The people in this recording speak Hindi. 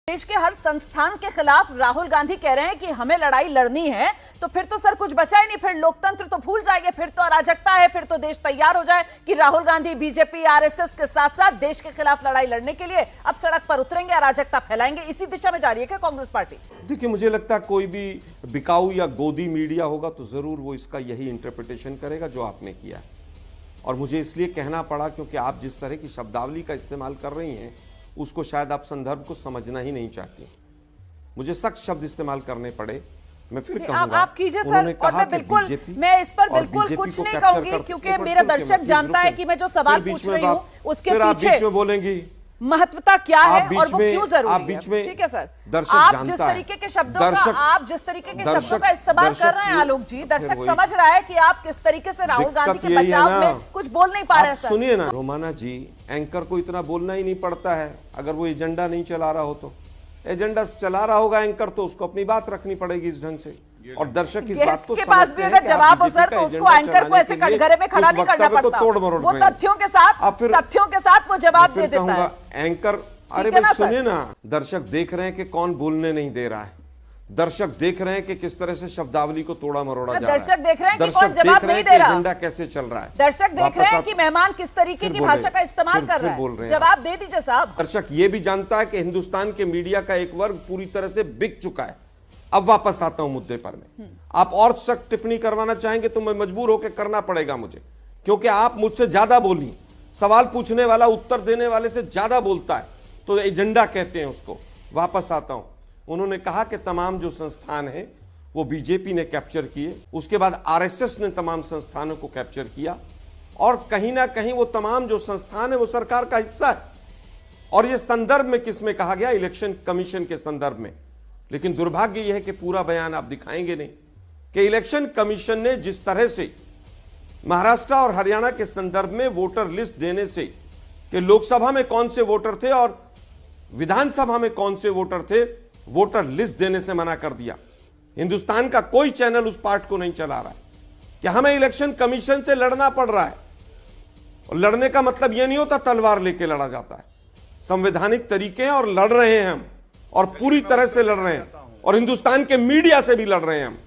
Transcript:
देश के हर संस्थान के खिलाफ राहुल गांधी कह रहे हैं कि हमें लड़ाई लड़नी है, तो फिर तो सर कुछ बचा ही नहीं, फिर लोकतंत्र तो भूल जाएंगे, फिर तो अराजकता है, फिर तो देश तैयार हो जाए कि राहुल गांधी बीजेपी आरएसएस के साथ साथ देश के खिलाफ लड़ाई लड़ने के लिए अब सड़क पर उतरेंगे, अराजकता फैलाएंगे। इसी दिशा में जा रही है क्या कांग्रेस पार्टी? देखिए, मुझे लगता है कोई भी बिकाऊ या गोदी मीडिया होगा तो जरूर वो इसका यही इंटरप्रिटेशन करेगा जो आपने किया। और मुझे इसलिए कहना पड़ा क्योंकि आप जिस तरह की शब्दावली का इस्तेमाल कर रही हैं उसको शायद आप संदर्भ को समझना ही नहीं चाहती। मुझे सख्त शब्द इस्तेमाल करने पड़े। मैं फिर कहूंगा, आप कीजिए सर, और मैं इस पर बिल्कुल कुछ नहीं कहूंगी क्योंकि मेरा दर्शक जानता है कि मैं जो सवाल पूछ रही हूँ उसके पीछे बोलेंगी महत्वता क्या है और वो क्यों जरूरी है। ठीक है सर, आप जिस तरीके के शब्दों का इस्तेमाल कर रहे हैं आलोक जी, दर्शक समझ रहा है कि आप किस तरीके से राहुल गांधी के बचाव में कुछ बोल नहीं पा रहे हैं। सुनिए ना रोमाना जी, एंकर को इतना बोलना ही नहीं पड़ता है। अगर वो एजेंडा नहीं चला रहा हो तो एजेंडा चला रहा होगा एंकर तो उसको अपनी बात रखनी पड़ेगी इस ढंग से। और दर्शक इस बात को के पास भी अगर जवाब हो सर तो उसको एंकर को ऐसे कटघरे में खड़ा नहीं करना पड़ता, वो तथ्यों के साथ वो जवाब दे देता है। एंकर, अरे भाई सुनिए ना, दर्शक देख रहे हैं कि कौन बोलने नहीं दे रहा है, दर्शक देख रहे हैं कि किस तरह से शब्दावली को तोड़ा मरोड़ा जा रहा है, दर्शक देख रहे हैं कि कौन जवाब नहीं दे रहा, एजेंडा कैसे चल रहा है, दर्शक देख रहे हैं कि मेहमान किस तरीके की भाषा का इस्तेमाल कर रहा है। जवाब दे दीजिए साहब। दर्शक ये भी जानता है कि हिंदुस्तान के मीडिया का एक वर्ग पूरी तरह से बिक चुका है। अब वापस आता हूं मुद्दे पर मैं, आप और सख्त टिप्पणी करवाना चाहेंगे तो मैं मजबूर होकर करना पड़ेगा मुझे, क्योंकि आप मुझसे ज्यादा बोली, सवाल पूछने वाला उत्तर देने वाले से ज्यादा बोलता है तो एजेंडा कहते हैं उसको। वापस आता हूं, उन्होंने कहा कि तमाम जो संस्थान है वो बीजेपी ने कैप्चर किए, उसके बाद आरएसएस ने तमाम संस्थानों को कैप्चर किया, और कहीं ना कहीं वो तमाम जो संस्थान है वो सरकार का हिस्सा है। और ये संदर्भ में किसमें कहा गया? इलेक्शन कमीशन के संदर्भ में। लेकिन दुर्भाग्य यह है कि पूरा बयान आप दिखाएंगे नहीं कि इलेक्शन कमीशन ने जिस तरह से महाराष्ट्र और हरियाणा के संदर्भ में वोटर लिस्ट देने से कि लोकसभा में कौन से वोटर थे और विधानसभा में कौन से वोटर थे, वोटर लिस्ट देने से मना कर दिया। हिंदुस्तान का कोई चैनल उस पार्ट को नहीं चला रहा है कि हमें इलेक्शन कमीशन से लड़ना पड़ रहा है। और लड़ने का मतलब यह नहीं होता तलवार लेके लड़ा जाता है, संवैधानिक तरीके हैं और लड़ रहे हैं हम, और पूरी तरह से लड़ रहे हैं, और हिंदुस्तान के मीडिया से भी लड़ रहे हैं हम।